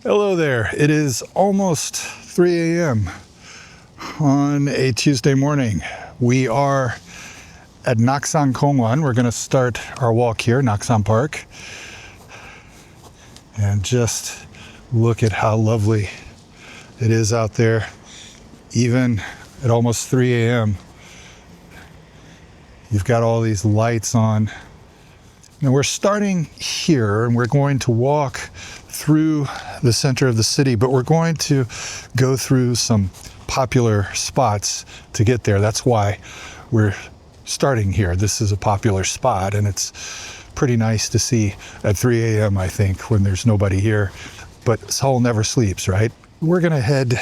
Hello there. It is almost 3 a.m. on a Tuesday morning. We are at Naksan Kongwon. We're going to start our walk here, Naksan Park. And just look at how lovely it is out there, even at almost 3 a.m. You've got all these lights on. Now we're starting here and we're going to walk through the center of the city, but we're going to go through some popular spots to get there. That's why we're starting here. This is a popular spot and it's pretty nice to see at 3 a.m. I think, when there's nobody here. But Seoul never sleeps, right? We're gonna head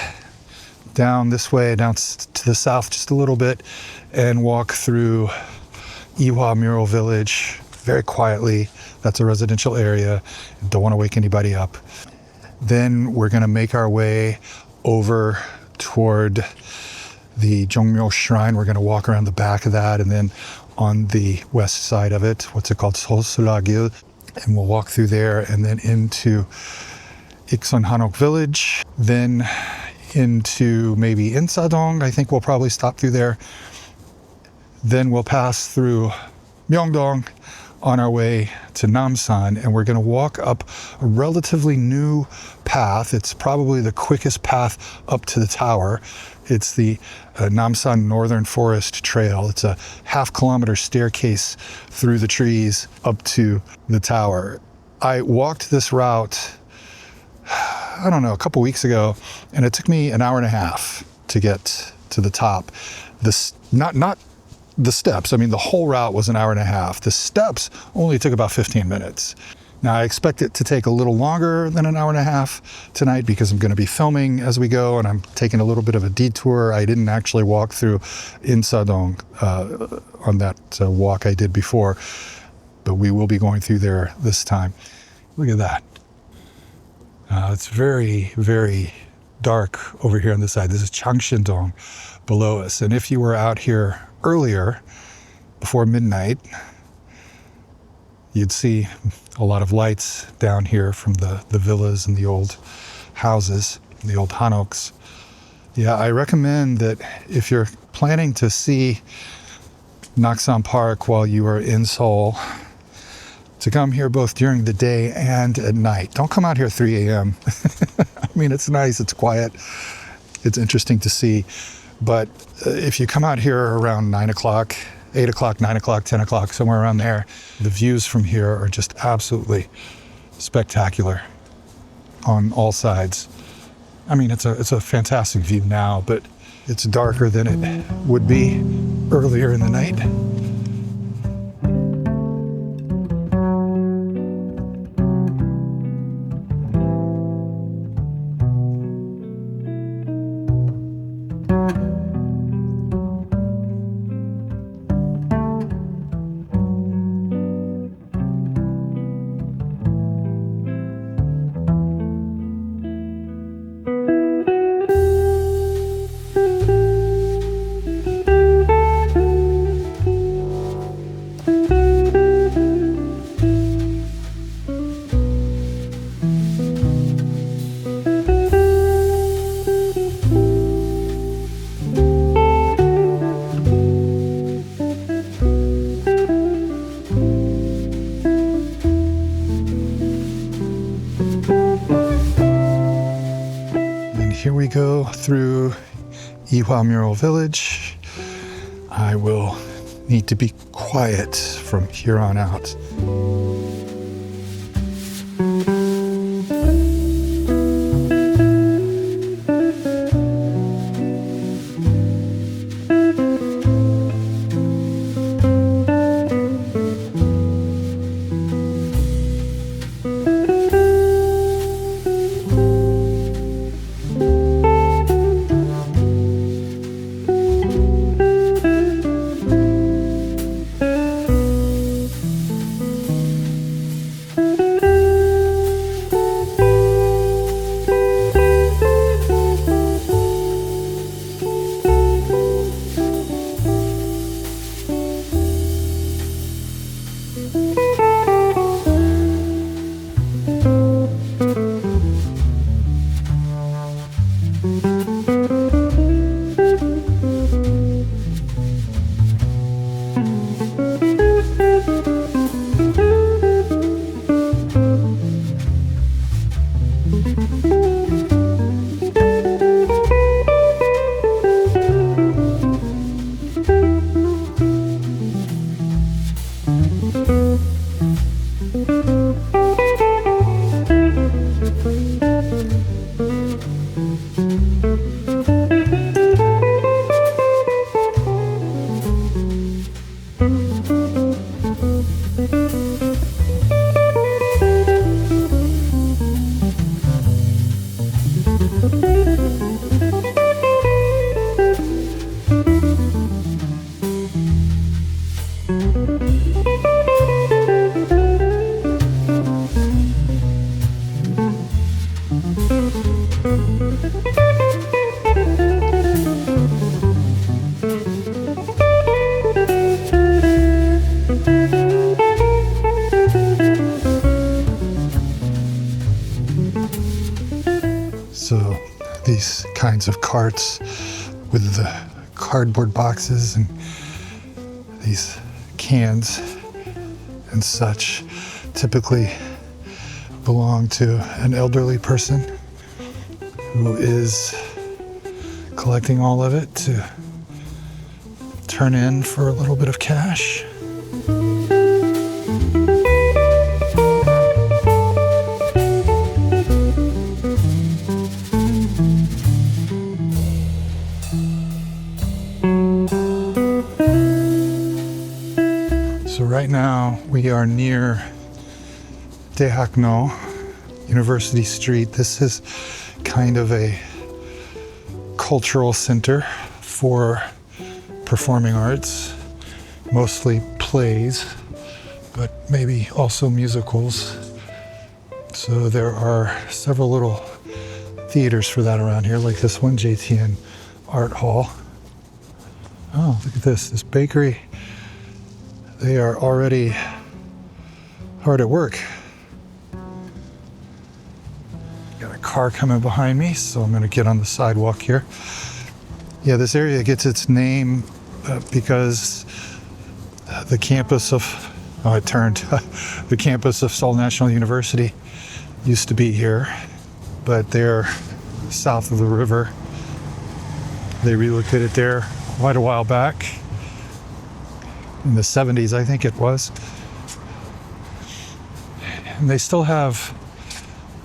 down this way, down to the south just a little bit, and walk through Ihwa Mural Village very quietly. That's a residential area. Don't want to wake anybody up. Then we're going to make our way over toward the Jong-ro shrine. We're going to walk around the back of that, and then on the west side of it, what's it called, Seosulla-gil, and we'll walk through there and then into Ikseon-dong Hanok Village, then into maybe Insadong. I think we'll probably stop through there. Then we'll pass through Myeongdong on our way to Namsan, and we're going to walk up a relatively new path. It's probably the quickest path up to the tower. It's the Namsan Northern Forest Trail. It's a half-kilometer staircase through the trees up to the tower. I walked this route, I don't know, a couple weeks ago, and it took me an hour and a half to get to the top. Not the steps. I mean, the whole route was an hour and a half. The steps only took about 15 minutes. Now, I expect it to take a little longer than an hour and a half tonight because I'm going to be filming as we go, and I'm taking a little bit of a detour. I didn't actually walk through Insadong on that walk I did before, but we will be going through there this time. Look at that. It's very, very dark over here on this side. This is Cheonggyecheon below us. And if you were out here earlier, before midnight, you'd see a lot of lights down here from the villas and the old houses, the old Hanoks. Yeah, I recommend that if you're planning to see Naksan Park while you are in Seoul, to come here both during the day and at night. Don't come out here at 3 a.m. I mean, it's nice, it's quiet, it's interesting to see. But if you come out here around 9 o'clock, 8 o'clock, 9 o'clock, 10 o'clock, somewhere around there, the views from here are just absolutely spectacular on all sides. I mean, it's a fantastic view now, but it's darker than it would be earlier in the night. Here we go through Ihwa Mural Village. I will need to be quiet from here on out. So these kinds of carts with the cardboard boxes and these cans and such typically belong to an elderly person who is collecting all of it to turn in for a little bit of cash. So right now we are near Daehak-ro, University Street. This is kind of a cultural center for performing arts, mostly plays, but maybe also musicals. So there are several little theaters for that around here, like this one, JTN Art Hall. Oh, look at this bakery. They are already hard at work. Got a car coming behind me, so I'm gonna get on the sidewalk here. Yeah, this area gets its name because the campus of, the campus of Seoul National University used to be here, but they're south of the river. They relocated there quite a while back. In the 70s, I think it was. And they still have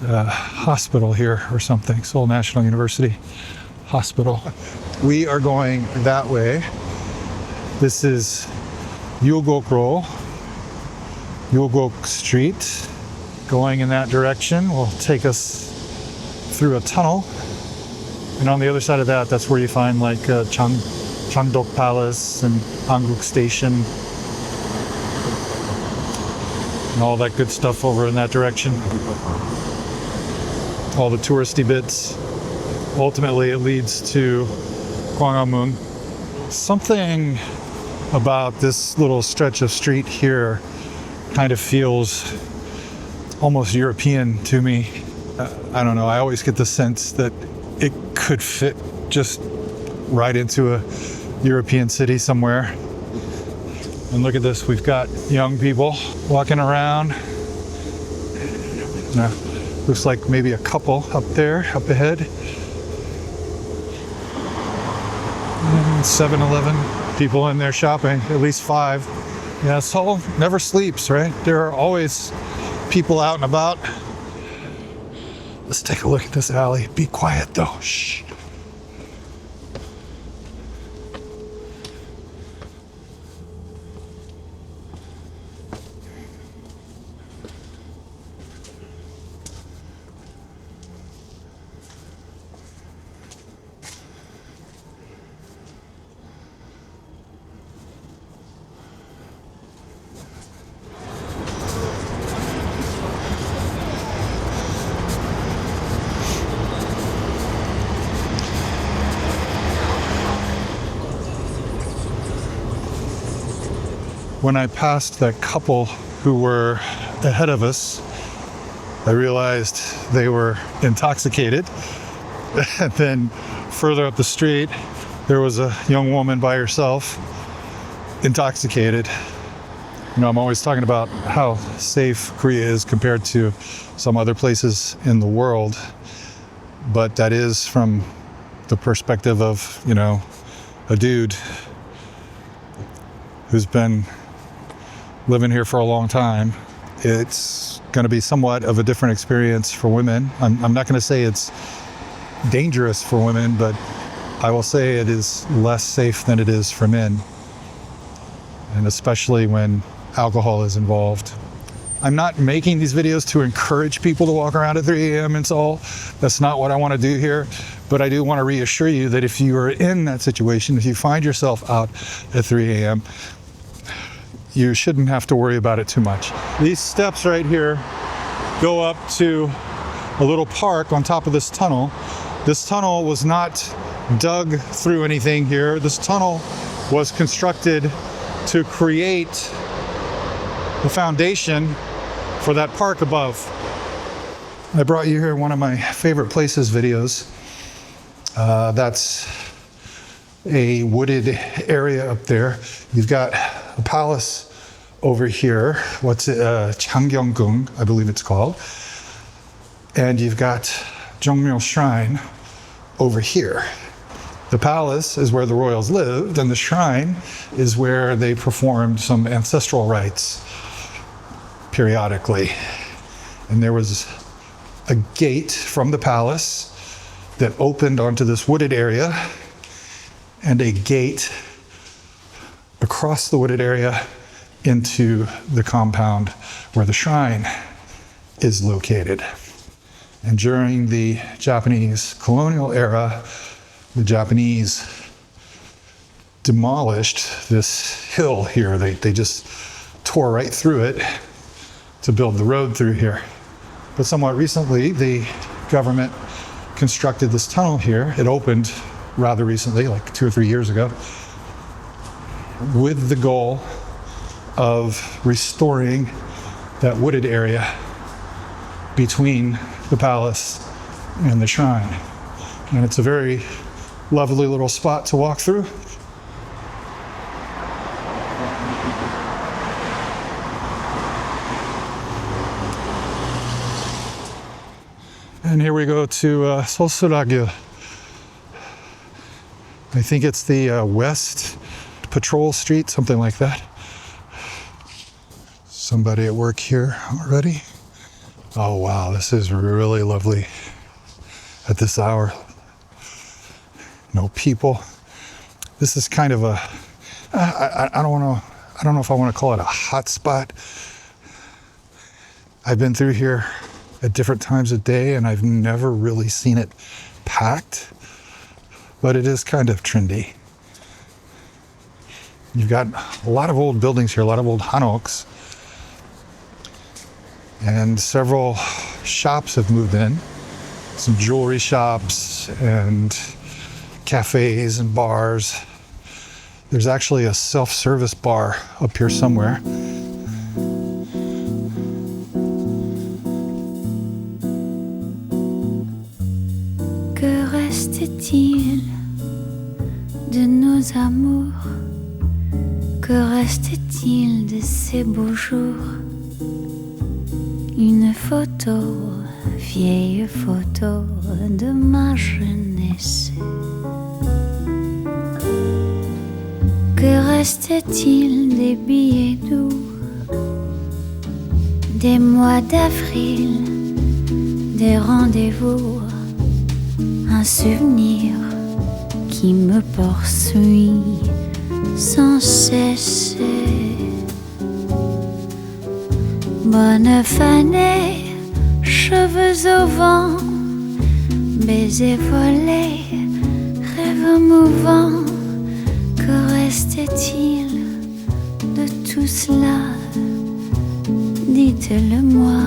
a hospital here or something, Seoul National University Hospital. We are going that way. This is Yulgok-ro, Yulgok Street. Going in that direction will take us through a tunnel. And on the other side of that, that's where you find like Cheonggyecheon Palace and Hanguk Station and all that good stuff over in that direction. All the touristy bits. Ultimately, it leads to Gwanghwamun. Something about this little stretch of street here kind of feels almost European to me. I don't know, I always get the sense that it could fit just right into a European city somewhere. And look at this, we've got young people walking around. Now, looks like maybe a couple up there, up ahead. And 7-Eleven, people in there shopping, at least 5. Yeah, Seoul never sleeps, right? There are always people out and about. Let's take a look at this alley. Be quiet though, shh. When I passed that couple who were ahead of us, I realized they were intoxicated. And then further up the street, there was a young woman by herself, intoxicated. You know, I'm always talking about how safe Korea is compared to some other places in the world, but that is from the perspective of, you know, a dude who's been living here for a long time. It's going to be somewhat of a different experience for women. I'm not going to say it's dangerous for women, but I will say it is less safe than it is for men, and especially when alcohol is involved. I'm not making these videos to encourage people to walk around at 3 a.m. in Seoul. That's not what I want to do here. But I do want to reassure you that if you are in that situation, if you find yourself out at 3 a.m., you shouldn't have to worry about it too much. These steps right here go up to a little park on top of this tunnel. This tunnel was not dug through anything here. This tunnel was constructed to create the foundation for that park above. I brought you here one of my favorite places videos. That's a wooded area up there. You've got a palace over here. What's it? Cheonggyecheon, I believe it's called. And you've got Jong-ro Shrine over here. The palace is where the royals lived, and the shrine is where they performed some ancestral rites periodically. And there was a gate from the palace that opened onto this wooded area, and a gate across the wooded area into the compound where the shrine is located. And during the Japanese colonial era, the Japanese demolished this hill here. They just tore right through it to build the road through here. But somewhat recently, the government constructed this tunnel here. It opened rather recently, like 2 or 3 years ago, with the goal of restoring that wooded area between the palace and the shrine. And it's a very lovely little spot to walk through. And here we go to Seosulla-gil. I think it's the West Patrol Street, something like that. Somebody at work here already. Oh wow, this is really lovely at this hour. No people. This is kind of a, I don't know if I want to call it a hot spot. I've been through here at different times of day and I've never really seen it packed, but it is kind of trendy. You've got a lot of old buildings here, a lot of old hanoks, and several shops have moved in. Some jewelry shops and cafes and bars. There's actually a self-service bar up here somewhere. Que reste-t-il de nos amours? Que reste-t-il de ces beaux jours? Une photo, vieille photo de ma jeunesse. Que reste-t-il des billets doux, des mois d'avril, des rendez-vous, un souvenir qui me poursuit sans cesse. Bonne fanée, cheveux au vent, baisers volés, rêves mouvants. Que reste-t-il de tout cela? Dites-le-moi.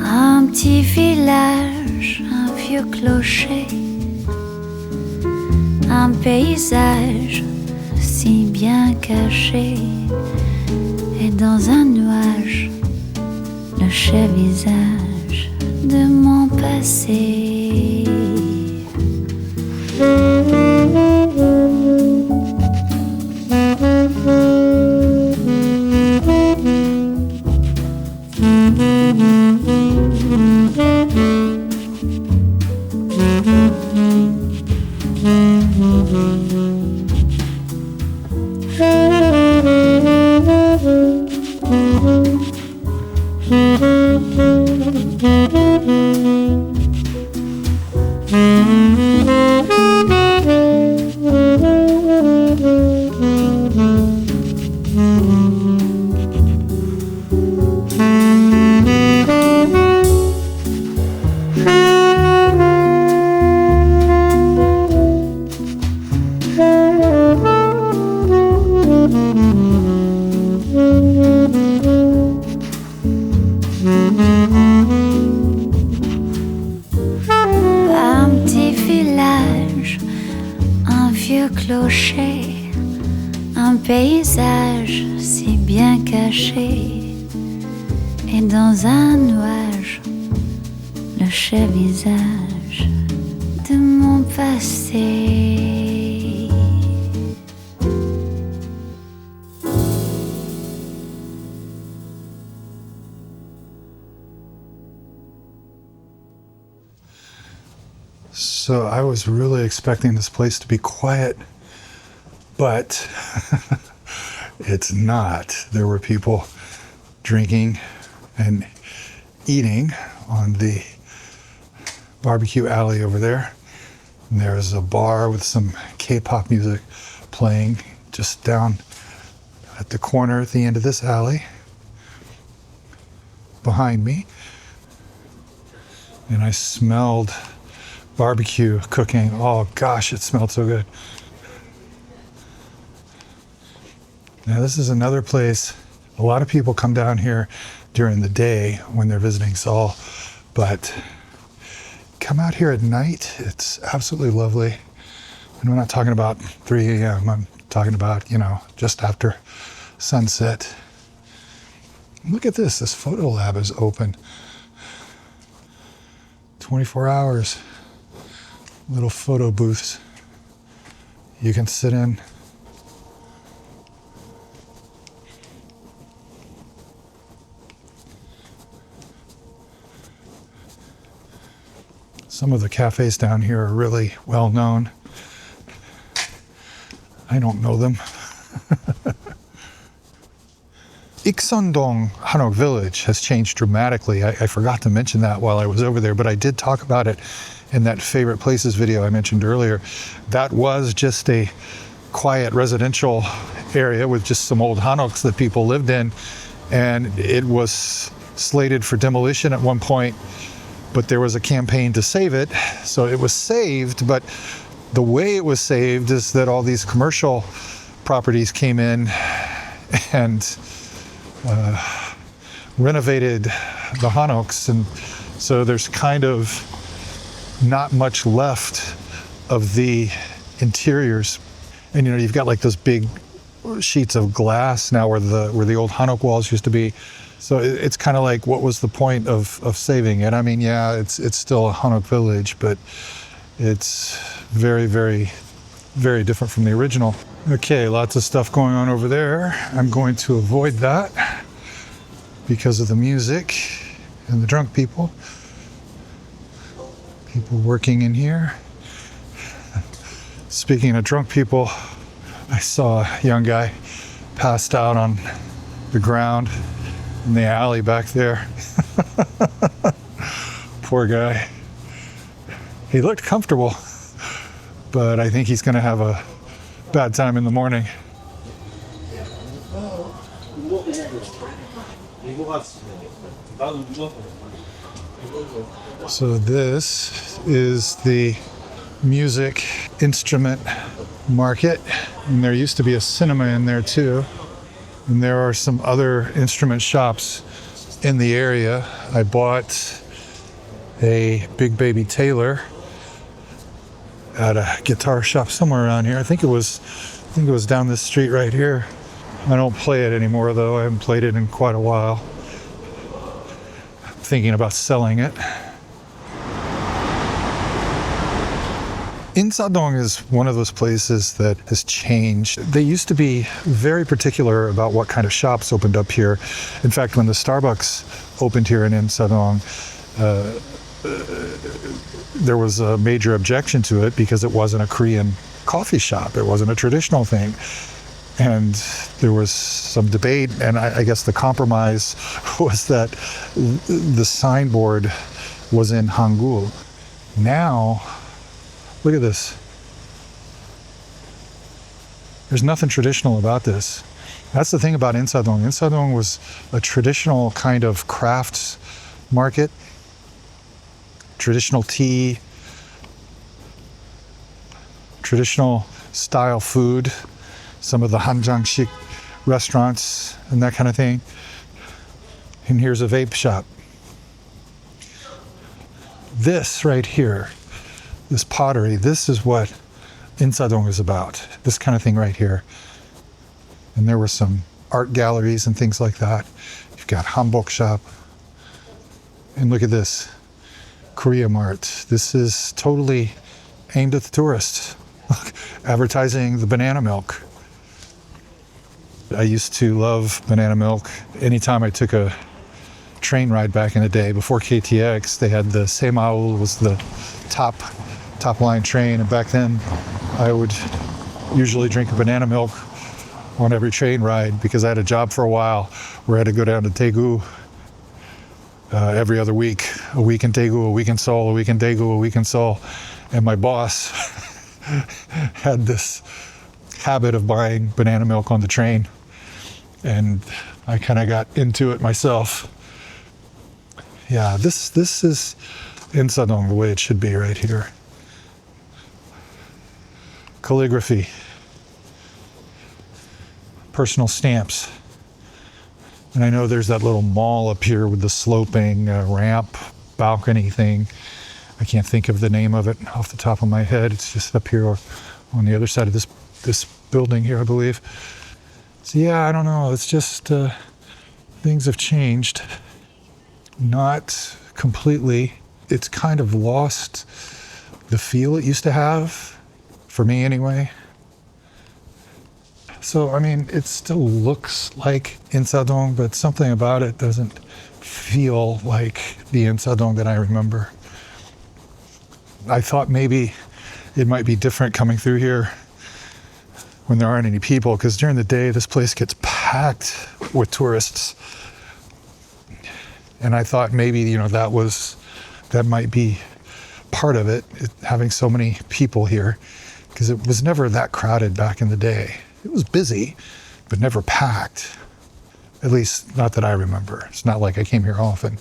Un petit village, un vieux clocher, un paysage si bien caché, et dans un nuage, le cher visage de mon passé. clocher, un paysage si bien caché, et dans un nuage, le cher visage de mon passé. So I was really expecting this place to be quiet, but it's not. There were people drinking and eating on the barbecue alley over there. And there's a bar with some K-pop music playing just down at the corner at the end of this alley behind me. And I smelled barbecue cooking. Oh gosh, it smelled so good. Now this is another place. A lot of people come down here during the day when they're visiting Seoul, but come out here at night. It's absolutely lovely. And I'm not talking about 3 a.m. I'm talking about, just after sunset. Look at this. This photo lab is open 24 hours. Little photo booths you can sit in. Some of the cafes down here are really well known. I don't know them. Ikseon-dong Hanok Village has changed dramatically. I forgot to mention that while I was over there, but I did talk about it in that favorite places video I mentioned earlier. That was just a quiet residential area with just some old hanoks that people lived in, and it was slated for demolition at one point, but there was a campaign to save it. So it was saved, but the way it was saved is that all these commercial properties came in and renovated the hanoks, and so there's kind of not much left of the interiors. And you've got like those big sheets of glass now where the old hanok walls used to be. So it's kind of like, what was the point of saving it? I mean, yeah, it's still a hanok village, but it's very, very, very different from the original. Okay, lots of stuff going on over there. I'm going to avoid that because of the music and the drunk people. People working in here. Speaking of drunk people, I saw a young guy passed out on the ground in the alley back there. Poor guy. He looked comfortable, but I think he's going to have a bad time in the morning. So this is the music instrument market, and there used to be a cinema in there too, and there are some other instrument shops in the area. I bought a Big Baby Taylor at a guitar shop somewhere around here. I think it was down this street right here. I don't play it anymore though. I haven't played it in quite a while. I'm thinking about selling it. Insadong is one of those places that has changed. They used to be very particular about what kind of shops opened up here. In fact, when the Starbucks opened here in Insadong, there was a major objection to it because it wasn't a Korean coffee shop. It wasn't a traditional thing. And there was some debate, and I guess the compromise was that the signboard was in Hangul. Now, look at this. There's nothing traditional about this. That's the thing about Insadong. Insadong was a traditional kind of crafts market, traditional tea, traditional style food, some of the Hanjang-shik restaurants and that kind of thing. And here's a vape shop. This right here, this pottery, this is what Insadong is about. This kind of thing right here. And there were some art galleries and things like that. You've got hanbok shop. And look at this, Korea Mart. This is totally aimed at the tourists. Advertising the banana milk. I used to love banana milk. Anytime I took a train ride back in the day, before KTX, they had the Semaul was the top line train. And back then, I would usually drink a banana milk on every train ride because I had a job for a while where I had to go down to Daegu every other week. A week in Daegu, a week in Seoul, a week in Daegu, a week in Seoul. And my boss had this habit of buying banana milk on the train. And I kind of got into it myself. Yeah, this is Insadong the way it should be right here. Calligraphy. Personal stamps. And I know there's that little mall up here with the sloping ramp, balcony thing. I can't think of the name of it off the top of my head. It's just up here on the other side of this building here, I believe. So yeah, I don't know. It's just things have changed. Not completely. It's kind of lost the feel it used to have, for me anyway. So, I mean, it still looks like Insadong, but something about it doesn't feel like the Insadong that I remember. I thought maybe it might be different coming through here when there aren't any people, because during the day, this place gets packed with tourists. And I thought maybe, you know, that might be part of it having so many people here, because it was never that crowded back in the day. It was busy, but never packed. At least not that I remember. It's not like I came here often,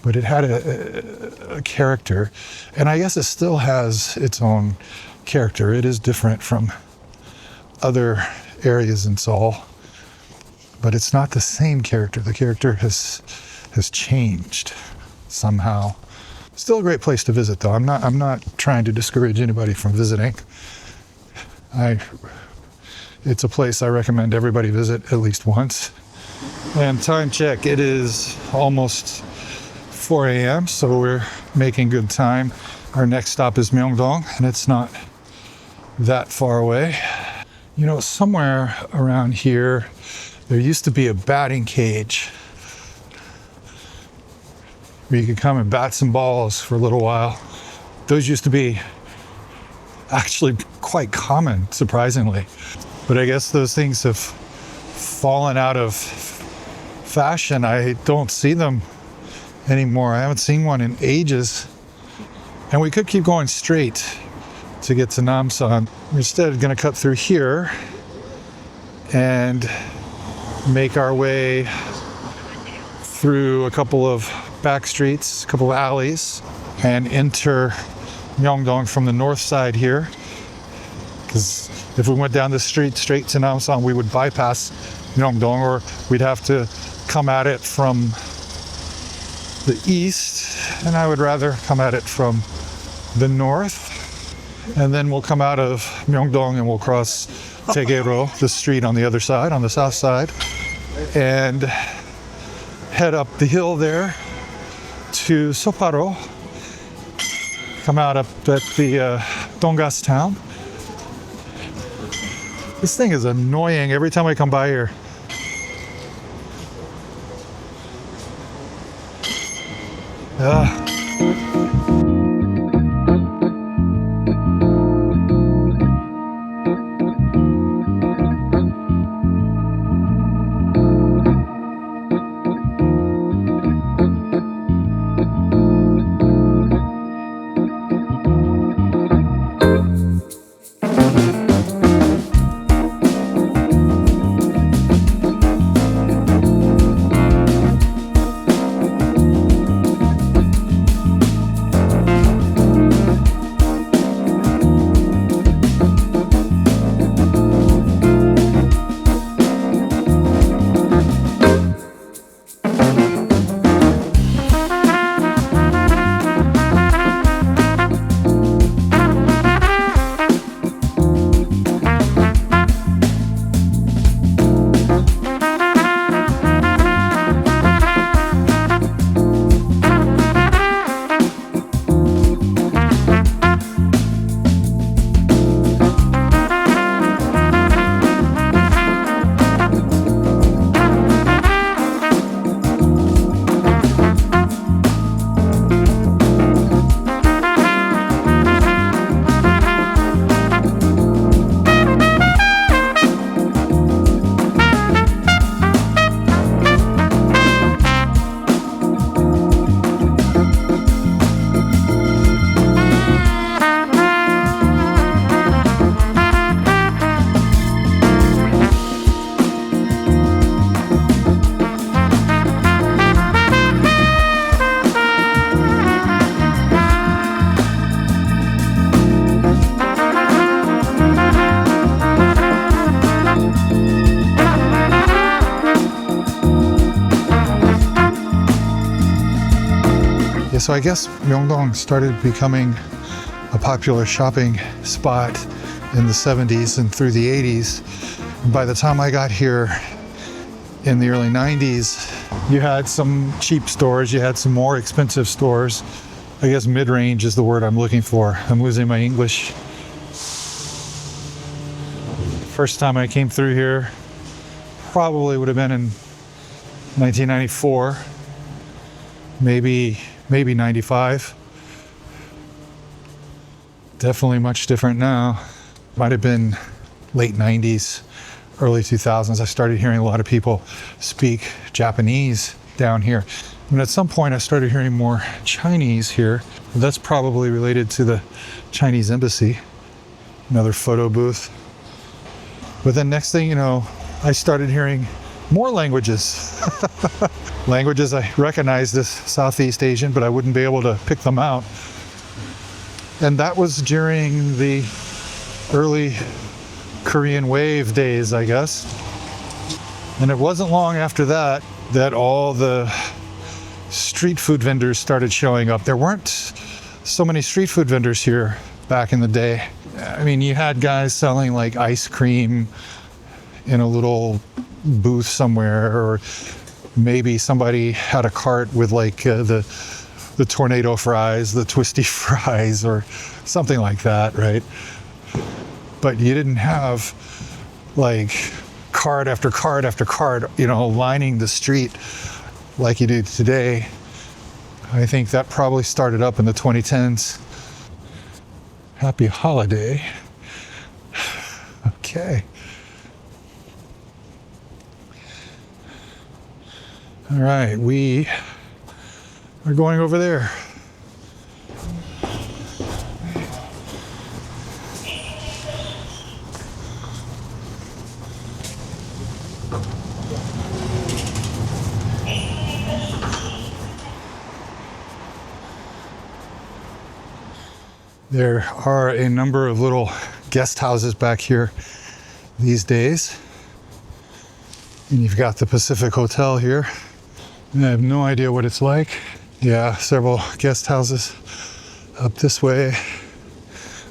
but it had a character, and I guess it still has its own character. It is different from other areas in Seoul, but it's not the same character. The character has changed somehow. Still a great place to visit, though. I'm not trying to discourage anybody from visiting. It's a place I recommend everybody visit at least once. And time check, it is almost 4 a.m., so we're making good time. Our next stop is Myeongdong, and it's not that far away. You know, somewhere around here, there used to be a batting cage where you could come and bat some balls for a little while. Those used to be actually quite common, surprisingly. But I guess those things have fallen out of fashion. I don't see them anymore. I haven't seen one in ages. And we could keep going straight to get to Namsan. We're instead going to cut through here and make our way through a couple of back streets, a couple of alleys, and enter Myeongdong from the north side here. Because if we went down the street straight to Namsan, we would bypass Myeongdong, or we'd have to come at it from the east, and I would rather come at it from the north. And then we'll come out of Myeongdong and we'll cross Daehak-ro, the street on the other side, on the south side, and head up the hill there to Soparo. Come out up at the Dongas town. This thing is annoying every time I come by here. So I guess Myeongdong started becoming a popular shopping spot in the 70s and through the 80s. And by the time I got here in the early 90s, you had some cheap stores, you had some more expensive stores. I guess mid-range is the word I'm looking for. I'm losing my English. First time I came through here probably would have been in 1994, maybe 95. Definitely much different now. Might have been late 90s, early 2000s. I started hearing a lot of people speak Japanese down here. And at some point I started hearing more Chinese here. That's probably related to the Chinese embassy. Another photo booth. But then next thing you know, I started hearing more languages. Languages I recognized as Southeast Asian, but I wouldn't be able to pick them out. And that was during the early Korean wave days, I guess. And it wasn't long after that that all the street food vendors started showing up. There weren't so many street food vendors here back in the day. I mean, you had guys selling like ice cream in a little booth somewhere, or maybe somebody had a cart with like the tornado fries, the twisty fries, or something like that, right? But you didn't have like cart after cart after cart, lining the street like you do today. I think that probably started up in the 2010s. Happy holiday. Okay. All right, we are going over there. There are a number of little guest houses back here these days. And you've got the Pacific Hotel here. And I have no idea what it's like. Yeah, several guest houses up this way.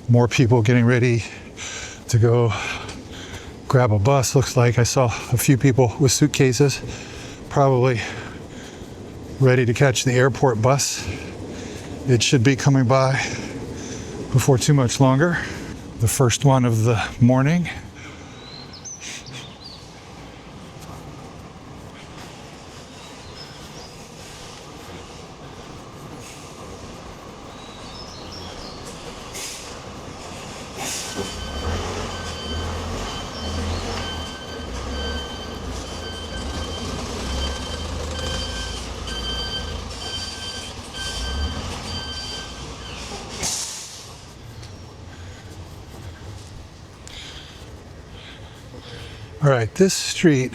More people getting ready to go grab a bus. Looks like I saw a few people with suitcases, probably ready to catch the airport bus. It should be coming by before too much longer. The first one of the morning. All right, this street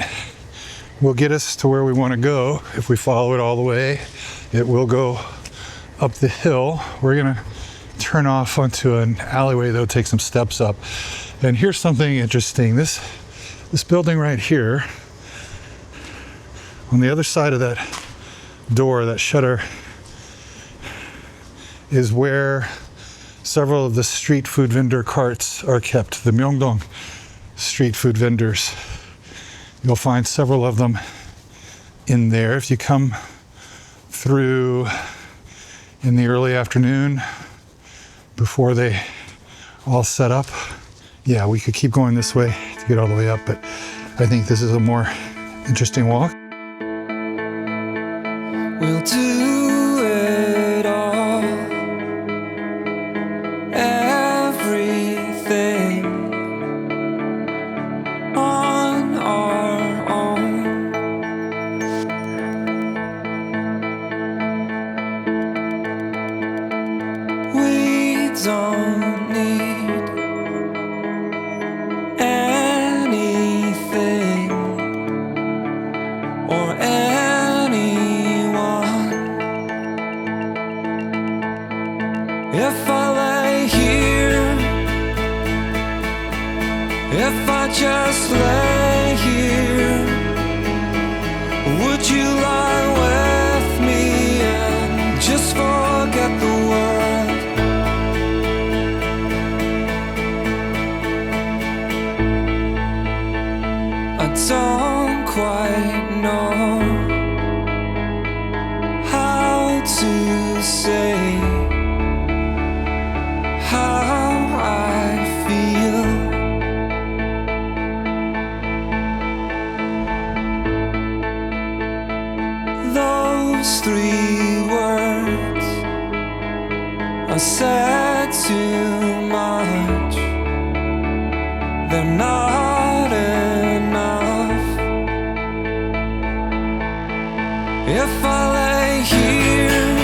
will get us to where we want to go. If we follow it all the way, it will go up the hill. We're gonna turn off onto an alleyway though, take some steps up. And here's something interesting. This building right here, on the other side of that door, that shutter, is where several of the street food vendor carts are kept, the Myeongdong street food vendors. You'll find several of them in there. If you come through in the early afternoon before they all set up, yeah, we could keep going this way to get all the way up, but I think this is a more interesting walk. We'll do it all, everything on our own. We don't need anything or anyone. If I lay here, if I just lay here, would you lie with me and just for I said too much. They're not enough. If I lay here,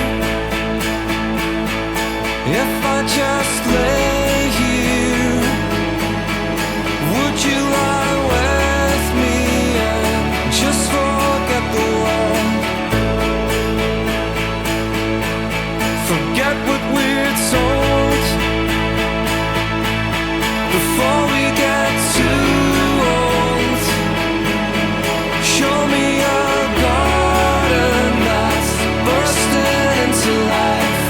if I just lay here, would you lie with me and just forget the world? Forget what we're told before we get too old. Show me a garden that's bursting into life.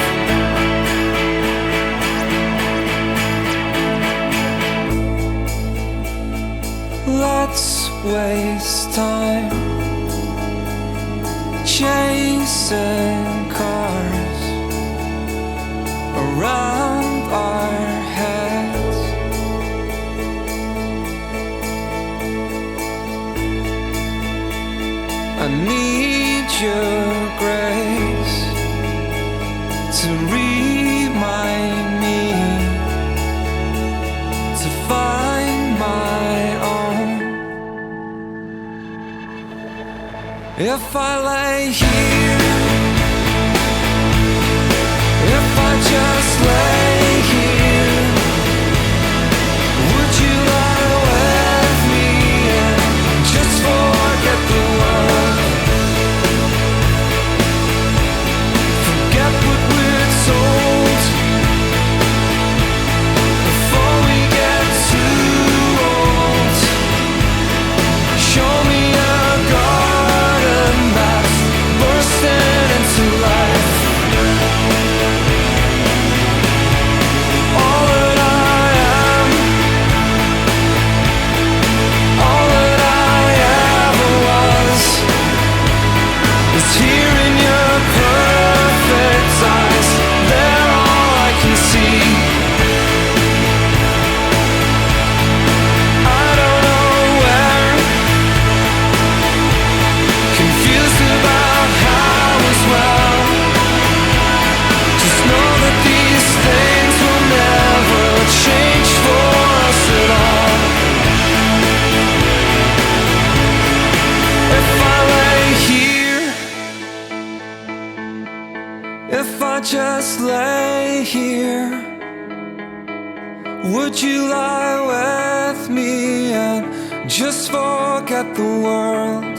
Let's waste time chasing cars around our heads. I need your grace to remind me to find my own. If I lay here, if I just lay here, would you lie with me and just forget the world? Forget what we're told before we get too old. Show me a garden that's bursting into life. All that I am, all that I ever was, is here in your perfect eyes. They're all I can see. I don't know where, confused about how as well. Just know that these things will never change for us at all. If I lay here, if I just lay here, would you lie with me and just forget the world?